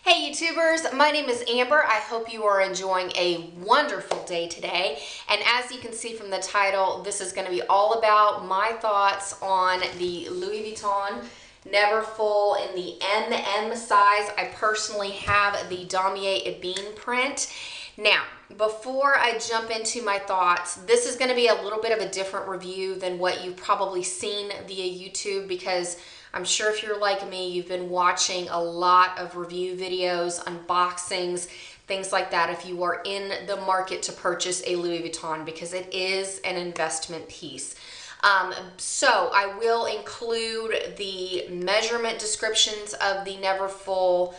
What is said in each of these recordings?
Hey YouTubers, my name is Amber. I hope you are enjoying a wonderful day today. And as you can see from the title, this is going to be all about my thoughts on the Louis Vuitton Neverfull in the M size. I personally have the Damier Ebene print. Now, before I jump into my thoughts, this is going to be a little bit of a different review than what you've probably seen via YouTube, because I'm sure if you're like me, you've been watching a lot of review videos, unboxings, things like that if you are in the market to purchase a Louis Vuitton, because it is an investment piece. So I will include the measurement descriptions of the Neverfull,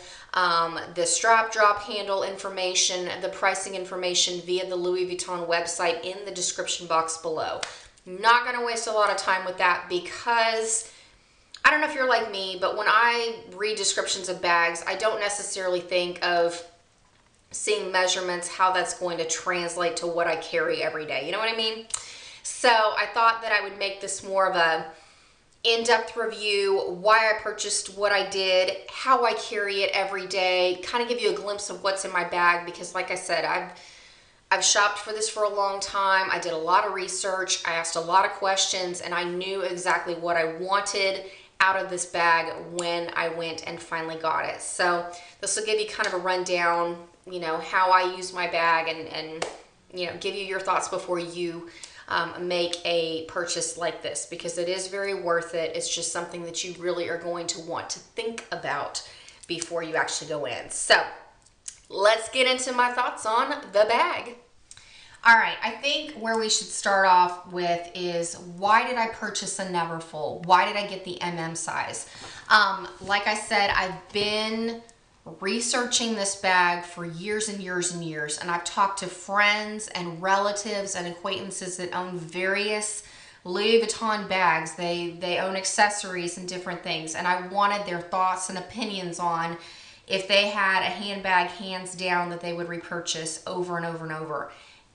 the strap drop handle information, the pricing information via the Louis Vuitton website in the description box below. I'm not going to waste a lot of time with that, because I don't know if you're like me, but when I read descriptions of bags, I don't necessarily think of seeing measurements, how that's going to translate to what I carry every day. You know what I mean? So I thought that I would make this more of a in-depth review, why I purchased what I did, how I carry it every day, kind of give you a glimpse of what's in my bag, because like I said, I've shopped for this for a long time. I did a lot of research. I asked a lot of questions, and I knew exactly what I wanted out of this bag when I went and finally got it. So this will give you kind of a rundown, you know, how I use my bag, and you know, give you your thoughts before you make a purchase like this, because it is very worth it. It's just something that you really are going to want to think about before you actually go in. So let's get into my thoughts on the bag. All right, I think where we should start off with is, why did I purchase a Neverfull? Why did I get the size? Like I said, I've been researching this bag for years and years and years, and I've talked to friends and relatives and acquaintances that own various Louis Vuitton bags. They own accessories and different things, and I wanted their thoughts and opinions on if they had a handbag hands down that they would repurchase over and over and over.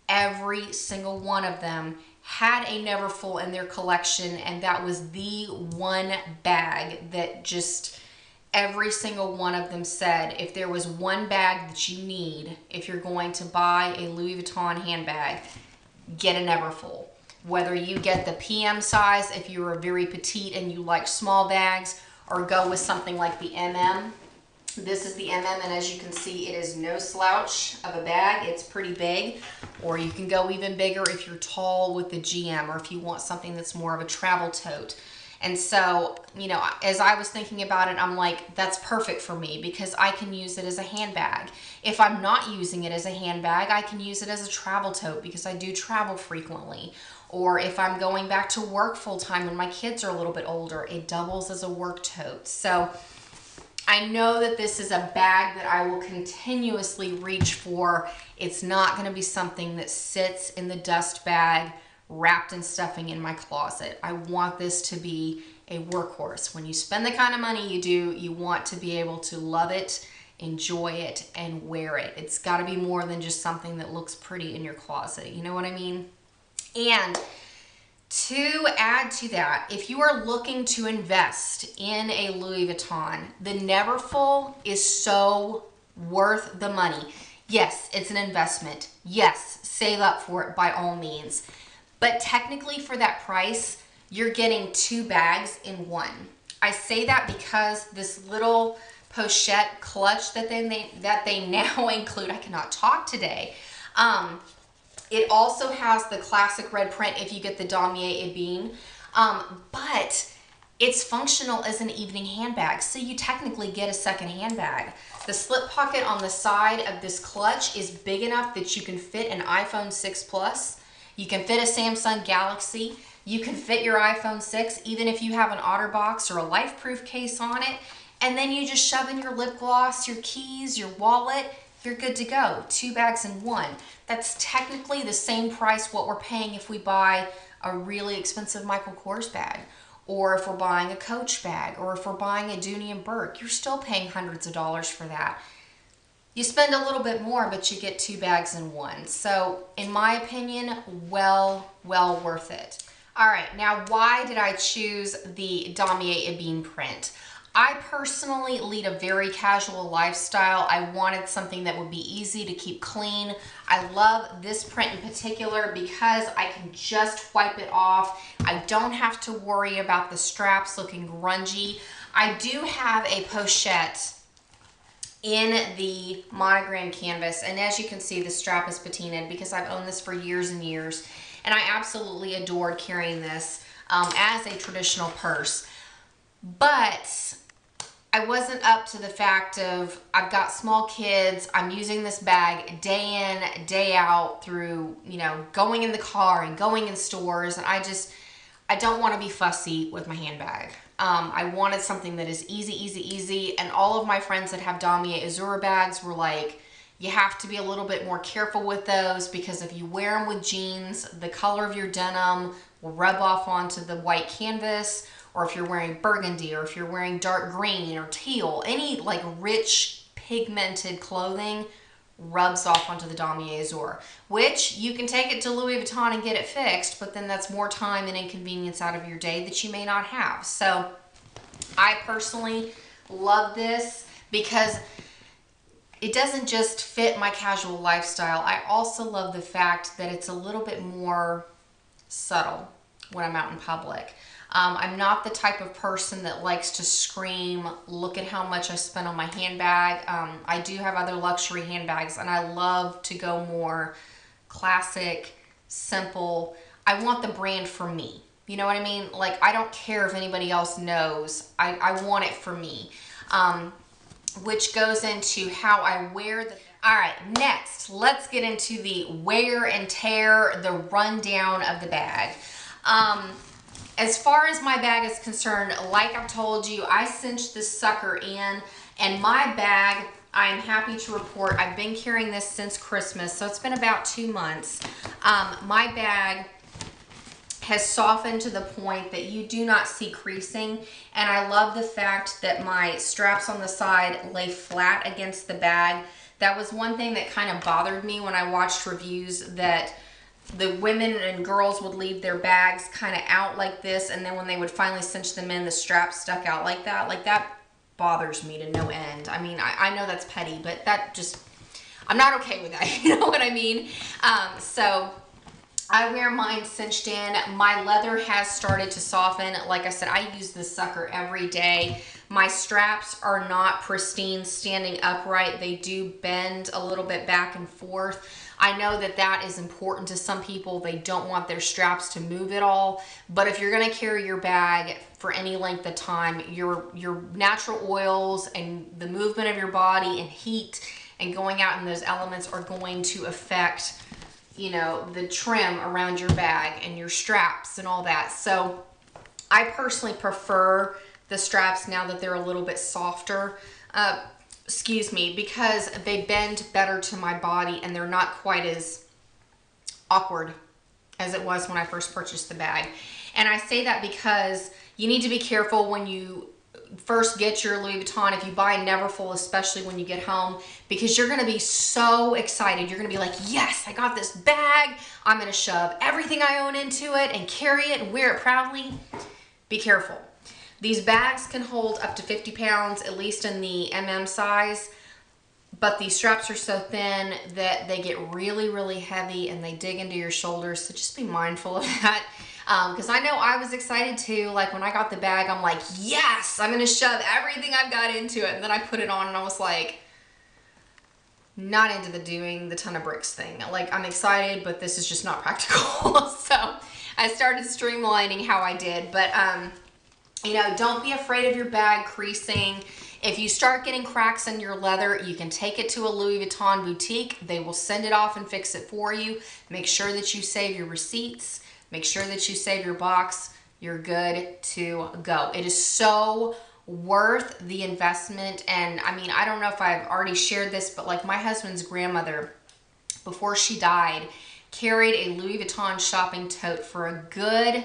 Every single one of them had a Neverfull in their collection, and that was the one bag that just every single one of them said, if there was one bag that you need, if you're going to buy a Louis Vuitton handbag, get a Neverfull. Whether you get the PM size if you're a very petite and you like small bags, or go with something like the MM. This is the MM, and as you can see, it is no slouch of a bag. It's pretty big. Or you can go even bigger if you're tall with the GM, or if you want something that's more of a travel tote. And so, you know, as I was thinking about it, I'm like, that's perfect for me, because I can use it as a handbag. If I'm not using it as a handbag, I can use it as a travel tote, because I do travel frequently. Or if I'm going back to work full time when my kids are a little bit older, it doubles as a work tote. So I know that this is a bag that I will continuously reach for. It's not going to be something that sits in the dust bag wrapped in stuffing in my closet. I want this to be a workhorse. When you spend the kind of money you do, you want to be able to love it, enjoy it, and wear it. It's got to be more than just something that looks pretty in your closet. You know what I mean? And to add to that, if you are looking to invest in a Louis Vuitton, the Neverfull is so worth the money. Yes, it's an investment. Yes, save up for it by all means. But technically for that price, you're getting two bags in one. I say that because this little pochette clutch that they now include, I cannot talk today, it also has the classic red print if you get the Damier Ebene, but it's functional as an evening handbag, so you technically get a second handbag. The slip pocket on the side of this clutch is big enough that you can fit an iPhone 6 Plus, you can fit a Samsung Galaxy, you can fit your iPhone 6, even if you have an OtterBox or a LifeProof case on it, and then you just shove in your lip gloss, your keys, your wallet, you're good to go. Two bags in one. That's technically the same price what we're paying if we buy a really expensive Michael Kors bag, or if we're buying a Coach bag, or if we're buying a Dooney & Burke. You're still paying hundreds of dollars for that. You spend a little bit more, but you get two bags in one. So in my opinion, well worth it. All right, now why did I choose the Damier Ebene print? I personally lead a very casual lifestyle. I wanted something that would be easy to keep clean. I love this print in particular because I can just wipe it off. I don't have to worry about the straps looking grungy. I do have a pochette in the monogram canvas, and as you can see, the strap is patinaed because I've owned this for years and years, and I absolutely adored carrying this as a traditional purse. But I wasn't up to the fact of, I've got small kids, I'm using this bag day in, day out through, you know, going in the car and going in stores, and I don't want to be fussy with my handbag. I wanted something that is easy, and all of my friends that have Damier Azur bags were like, you have to be a little bit more careful with those because if you wear them with jeans, the color of your denim will rub off onto the white canvas, or if you're wearing burgundy, or if you're wearing dark green or teal, any like rich pigmented clothing rubs off onto the Damier Azur, which you can take it to Louis Vuitton and get it fixed, but then that's more time and inconvenience out of your day that you may not have. So I personally love this because it doesn't just fit my casual lifestyle. I also love the fact that it's a little bit more subtle when I'm out in public. I'm not the type of person that likes to scream, look at how much I spent on my handbag. I do have other luxury handbags, and I love to go more classic, simple. I want the brand for me. You know what I mean? Like, I don't care if anybody else knows. I want it for me, which goes into how I wear the... All right, next, let's get into the wear and tear, the rundown of the bag. As far as my bag is concerned, like I've told you, I cinched this sucker in, and my bag, I am happy to report, I've been carrying this since Christmas, so it's been about 2 months. My bag has softened to the point that you do not see creasing, and I love the fact that my straps on the side lay flat against the bag. That was one thing that kind of bothered me when I watched reviews, that the women and girls would leave their bags kind of out like this, and then when they would finally cinch them in, the straps stuck out like that. Like, that bothers me to no end. I mean, I know that's petty, but that just, I'm not okay with that. You know what I mean? So I wear mine cinched in. My leather has started to soften. Like I said, I use this sucker every day. My straps are not pristine standing upright. They do bend a little bit back and forth. I know that that is important to some people. They don't want their straps to move at all. But if you're going to carry your bag for any length of time, your natural oils and the movement of your body and heat and going out in those elements are going to affect, you know, the trim around your bag and your straps and all that. So I personally prefer the straps now that they're a little bit softer. Excuse me, because they bend better to my body and they're not quite as awkward as it was when I first purchased the bag. And I say that because you need to be careful when you first get your Louis Vuitton, if you buy Neverfull, especially when you get home, because you're going to be so excited. You're going to be like, yes, I got this bag. I'm going to shove everything I own into it and carry it and wear it proudly. Be careful. These bags can hold up to 50 pounds, at least in the size, but these straps are so thin that they get really, really heavy and they dig into your shoulders, so just be mindful of that. Because I know I was excited too. Like, when I got the bag, I'm like, yes, I'm going to shove everything I've got into it. And then I put it on and I was like, not into the doing the ton of bricks thing. Like, I'm excited, but this is just not practical. So I started streamlining how I did, but you know, don't be afraid of your bag creasing. If you start getting cracks in your leather, you can take it to a Louis Vuitton boutique. They will send it off and fix it for you. Make sure that you save your receipts. Make sure that you save your box. You're good to go. It is so worth the investment. And I mean, I don't know if I've already shared this, but like, my husband's grandmother, before she died, carried a Louis Vuitton shopping tote for a good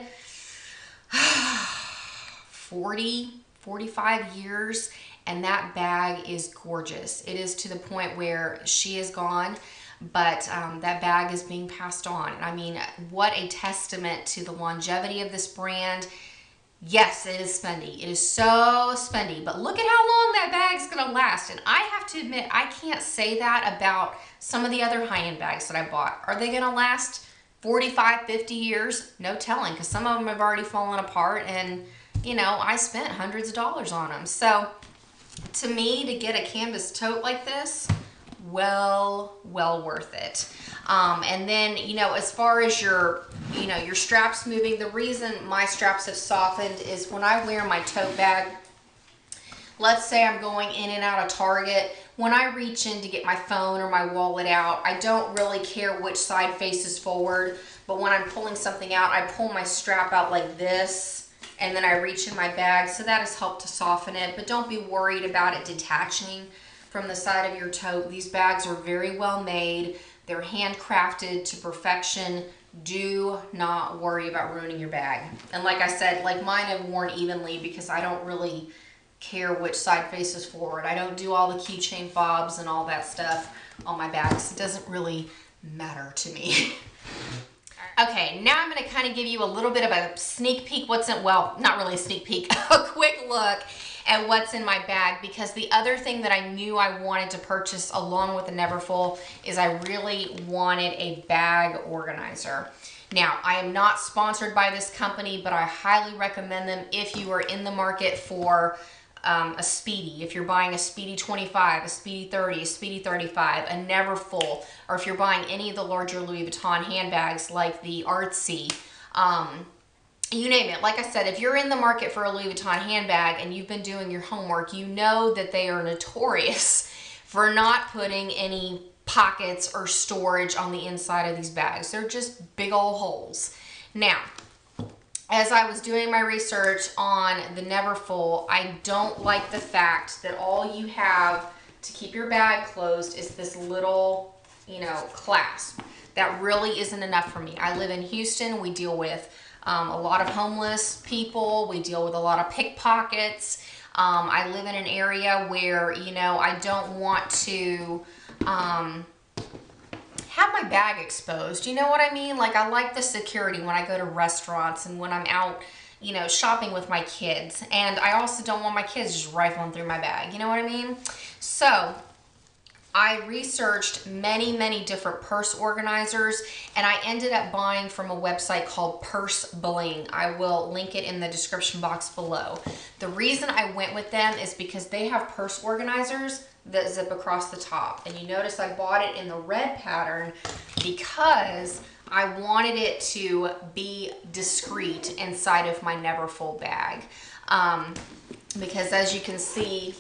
45 years, and that bag is gorgeous. It is to the point where she is gone, but that bag is being passed on. And I mean, what a testament to the longevity of this brand. Yes, it is spendy. It is so spendy. But look at how long that bag's gonna last. And I have to admit, I can't say that about some of the other high-end bags that I bought. Are they gonna last 45, 50 years? No telling, because some of them have already fallen apart and, you know, I spent hundreds of dollars on them. So to me, to get a canvas tote like this, well worth it. And then, you know, as far as your, you know, your straps moving, the reason my straps have softened is when I wear my tote bag, let's say I'm going in and out of Target, when I reach in to get my phone or my wallet out, I don't really care which side faces forward, but when I'm pulling something out, I pull my strap out like this, and then I reach in my bag, so that has helped to soften it. But don't be worried about it detaching from the side of your tote. These bags are very well made. They're handcrafted to perfection. Do not worry about ruining your bag. And like I said, like mine have worn evenly because I don't really care which side faces forward. I don't do all the keychain fobs and all that stuff on my bags. It doesn't really matter to me. Okay, now I'm going to kind of give you a little bit of a sneak peek what's in, well, not really a sneak peek, a quick look at what's in my bag, because the other thing that I knew I wanted to purchase along with the Neverfull is I really wanted a bag organizer. Now, I am not sponsored by this company, but I highly recommend them if you are in the market for a Speedy. If you're buying a Speedy 25, a Speedy 30, a Speedy 35, a Neverfull, or if you're buying any of the larger Louis Vuitton handbags like the Artsy, you name it. Like I said, if you're in the market for a Louis Vuitton handbag and you've been doing your homework, you know that they are notorious for not putting any pockets or storage on the inside of these bags. They're just big old holes. Now, as I was doing my research on the Neverfull, I don't like the fact that all you have to keep your bag closed is this little, you know, clasp. That really isn't enough for me. I live in Houston. We deal with a lot of homeless people. We deal with a lot of pickpockets. I live in an area where, you know, I don't want to have my bag exposed. You know what I mean? Like, I like the security when I go to restaurants and when I'm out, you know, shopping with my kids. And I also don't want my kids just rifling through my bag. You know what I mean? So I researched many different purse organizers, and I ended up buying from a website called Purse Bling. I will link it in the description box below. The reason I went with them is because they have purse organizers that zip across the top. And you notice I bought it in the red pattern because I wanted it to be discreet inside of my Neverfull bag. Because as you can see,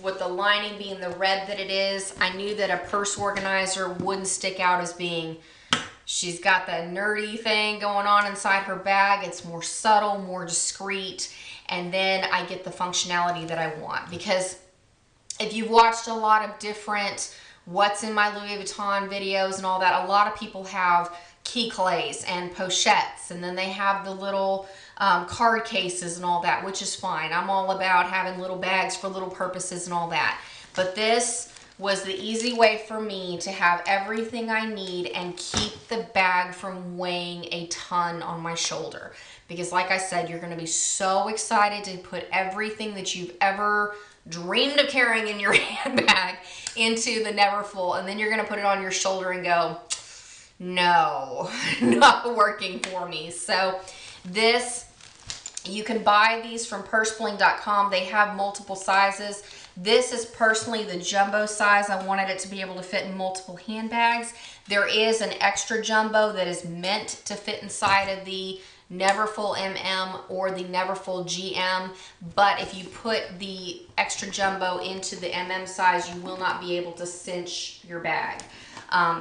with the lining being the red that it is, I knew that a purse organizer wouldn't stick out as being, she's got that nerdy thing going on inside her bag. It's more subtle, more discreet, and then I get the functionality that I want. Because if you've watched a lot of different what's in my Louis Vuitton videos and all that, a lot of people have key clays and pochettes, and then they have the little card cases and all that, which is fine. I'm all about having little bags for little purposes and all that. But this was the easy way for me to have everything I need and keep the bag from weighing a ton on my shoulder. Because like I said, you're going to be so excited to put everything that you've ever dreamed of carrying in your handbag into the Neverfull, and then you're going to put it on your shoulder and go, no, not working for me. So this, you can buy these from pursebling.com. They have multiple sizes. This is personally the jumbo size. I wanted it to be able to fit in multiple handbags. There is an extra jumbo that is meant to fit inside of the Neverfull MM or the Neverfull GM, but if you put the extra jumbo into the MM size, you will not be able to cinch your bag.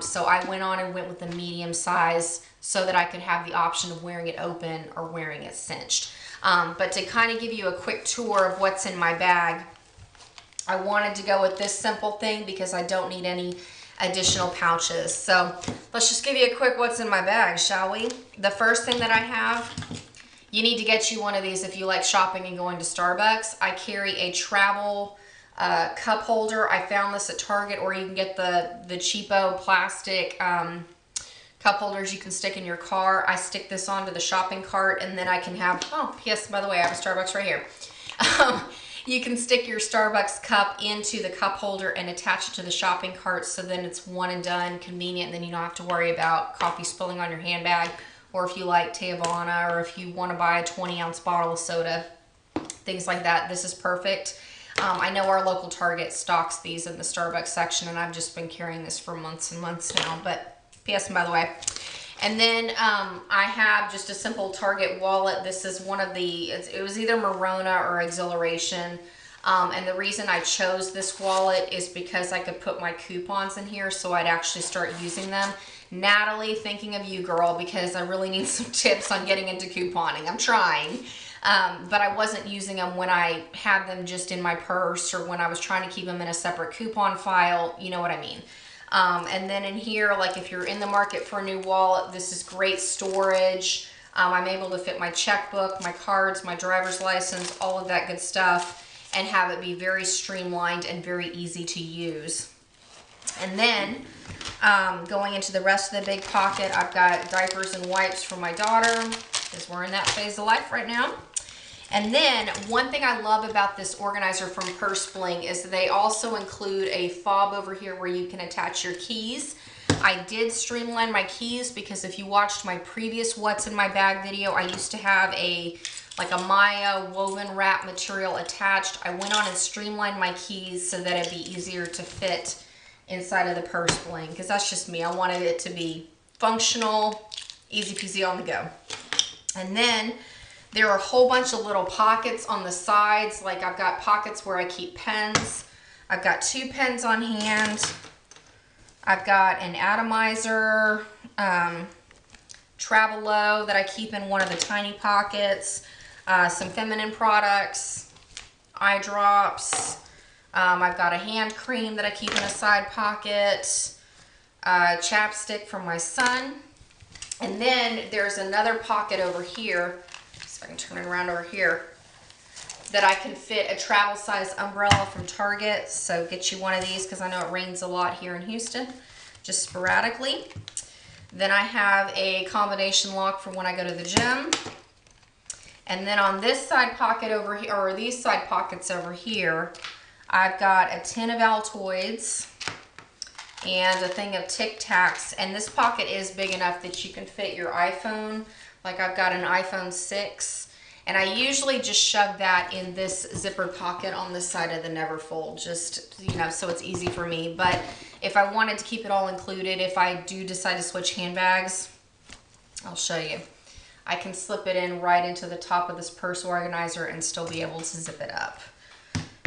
So I went on and went with the medium size so that I could have the option of wearing it open or wearing it cinched. But to kind of give you a quick tour of what's in my bag, I wanted to go with this simple thing because I don't need any additional pouches. So let's just give you a quick what's in my bag, shall we? The first thing that I have, you need to get you one of these if you like shopping and going to Starbucks. I carry a travel cup holder. I found this at Target, or you can get the cheapo plastic cup holders you can stick in your car. I stick this onto the shopping cart, and then I can have, oh, yes, by the way, I have a Starbucks right here. You can stick your Starbucks cup into the cup holder and attach it to the shopping cart, so then it's one and done, convenient, and then you don't have to worry about coffee spilling on your handbag, or if you like Teavana, or if you want to buy a 20-ounce bottle of soda, things like that. This is perfect. I know our local Target stocks these in the Starbucks section, and I've just been carrying this for months and months now, but P.S. by the way. And then I have just a simple Target wallet. This is one of the, it was either Morona or Exhilaration. And the reason I chose this wallet is because I could put my coupons in here, so I'd actually start using them. Natalie, thinking of you, girl, because I really need some tips on getting into couponing. I'm trying. But I wasn't using them when I had them just in my purse, or when I was trying to keep them in a separate coupon file. You know what I mean. And then in here, like if you're in the market for a new wallet, this is great storage. I'm able to fit my checkbook, my cards, my driver's license, all of that good stuff, and have it be very streamlined and very easy to use. And then going into the rest of the big pocket, I've got diapers and wipes for my daughter, because we're in that phase of life right now. And then one thing I love about this organizer from Purse Bling is they also include a fob over here where you can attach your keys. I did streamline my keys because if you watched my previous What's in My Bag video, I used to have like a Maya woven wrap material attached. I went on and streamlined my keys so that it'd be easier to fit inside of the Purse Bling, because that's just me. I wanted it to be functional, easy peasy on the go. And then there are a whole bunch of little pockets on the sides. Like I've got pockets where I keep pens. I've got 2 pens on hand. I've got an atomizer, Travelo that I keep in one of the tiny pockets. Some feminine products, eye drops. I've got a hand cream that I keep in a side pocket. Chapstick from my son. And then there's another pocket over here. If I can turn it around over here, that I can fit a travel size umbrella from Target. So get you one of these, because I know it rains a lot here in Houston, just sporadically. Then I have a combination lock for when I go to the gym. And then on this side pocket over here, or these side pockets over here, I've got a tin of Altoids and a thing of Tic Tacs. And this pocket is big enough that you can fit your iPhone. Like I've got an iPhone 6, and I usually just shove that in this zipper pocket on this side of the Neverfull, just, you know, so it's easy for me. But if I wanted to keep it all included, if I do decide to switch handbags, I'll show you. I can slip it in right into the top of this purse organizer and still be able to zip it up.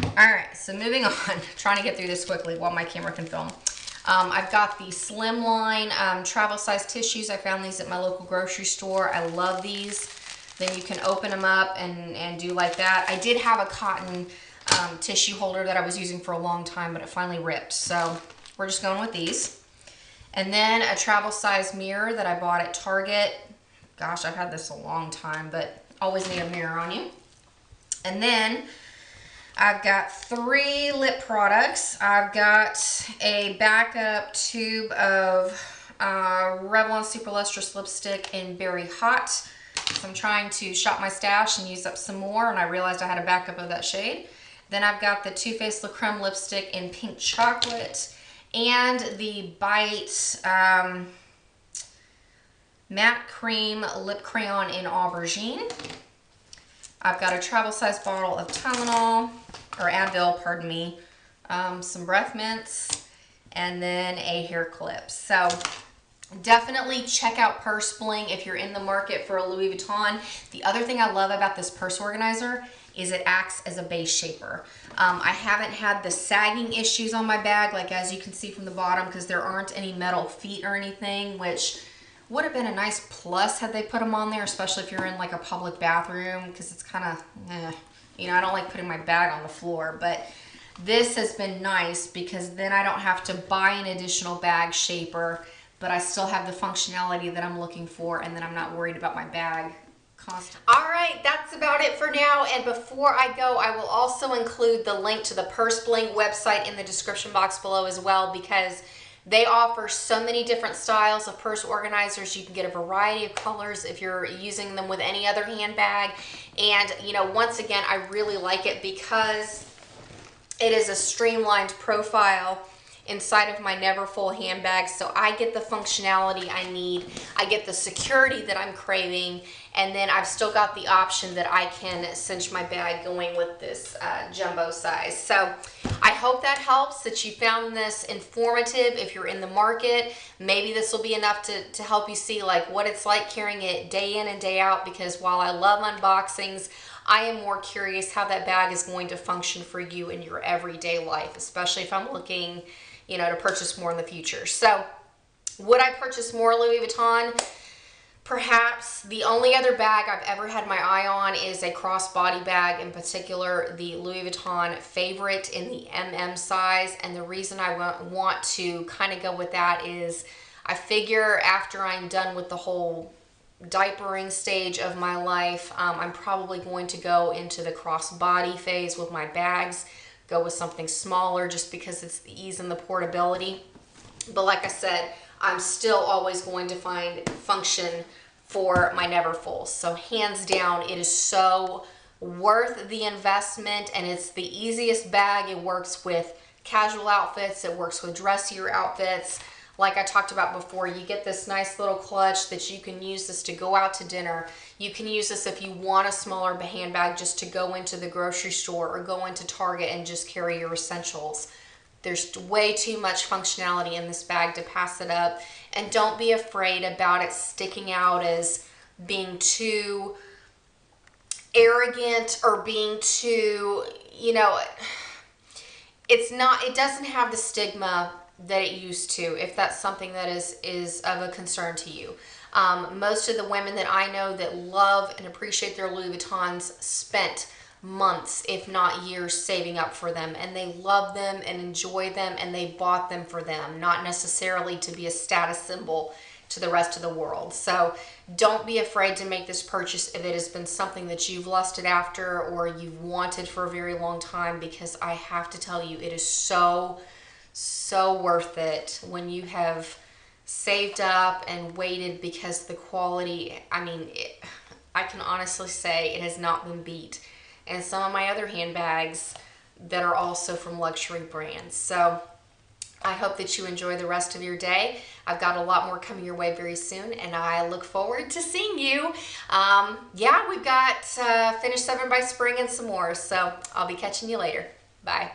All right, so moving on, trying to get through this quickly while my camera can film. I've got the Slimline travel size tissues. I found these at my local grocery store. I love these. Then you can open them up and do like that. I did have a cotton tissue holder that I was using for a long time, but it finally ripped. So we're just going with these. And then a travel size mirror that I bought at Target. Gosh, I've had this a long time, but always need a mirror on you. And then I've got 3 lip products. I've got a backup tube of Revlon Super Lustrous lipstick in Berry Hot. So I'm trying to shop my stash and use up some more, and I realized I had a backup of that shade. Then I've got the Too Faced La Creme lipstick in Pink Chocolate, and the Bite Matte Cream Lip Crayon in Aubergine. I've got a travel size bottle of Tylenol, or Advil, pardon me, some breath mints, and then a hair clip. So definitely check out Purse Bling if you're in the market for a Louis Vuitton. The other thing I love about this purse organizer is it acts as a base shaper. I haven't had the sagging issues on my bag, like as you can see from the bottom, because there aren't any metal feet or anything, which would have been a nice plus had they put them on there, especially if you're in like a public bathroom, because it's kind of, you know, I don't like putting my bag on the floor. But this has been nice because then I don't have to buy an additional bag shaper, but I still have the functionality that I'm looking for, and then I'm not worried about my bag constantly. All right, that's about it for now. And before I go, I will also include the link to the Purse Bling website in the description box below as well, because They offer so many different styles of purse organizers. You can get a variety of colors if you're using them with any other handbag. And, you know, once again, I really like it because it is a streamlined profile inside of my Neverfull handbag, so I get the functionality I need, I get the security that I'm craving, and then I've still got the option that I can cinch my bag going with this jumbo size. So I hope that helps, that you found this informative. If you're in the market, maybe this will be enough to help you see like what it's like carrying it day in and day out, because while I love unboxings, I am more curious how that bag is going to function for you in your everyday life, especially if I'm looking, you know, to purchase more in the future. So would I purchase more Louis Vuitton? Perhaps. The only other bag I've ever had my eye on is a crossbody bag, in particular the Louis Vuitton Favorite in the MM size. And the reason I want to kind of go with that is I figure after I'm done with the whole diapering stage of my life, I'm probably going to go into the crossbody phase with my bags, go with something smaller just because it's the ease and the portability. But like I said, I'm still always going to find function for my Neverfull. So hands down, it is so worth the investment, and it's the easiest bag. It works with casual outfits, it works with dressier outfits. Like I talked about before, you get this nice little clutch that you can use this to go out to dinner. You can use this if you want a smaller handbag just to go into the grocery store or go into Target and just carry your essentials. There's way too much functionality in this bag to pass it up. And don't be afraid about it sticking out as being too arrogant or being too, you know, it doesn't have the stigma that it used to, if that's something that is of a concern to you. Most of the women that I know that love and appreciate their Louis Vuittons spent months, if not years, saving up for them, and they love them and enjoy them, and they bought them for them, not necessarily to be a status symbol to the rest of the world. So don't be afraid to make this purchase if it has been something that you've lusted after or you've wanted for a very long time, because I have to tell you, it is so worth it when you have saved up and waited, because the quality, I mean, I can honestly say it has not been beat. And some of my other handbags that are also from luxury brands. So I hope that you enjoy the rest of your day. I've got a lot more coming your way very soon, and I look forward to seeing you. Yeah, we've got Finish 7 by Spring and some more, so I'll be catching you later. Bye.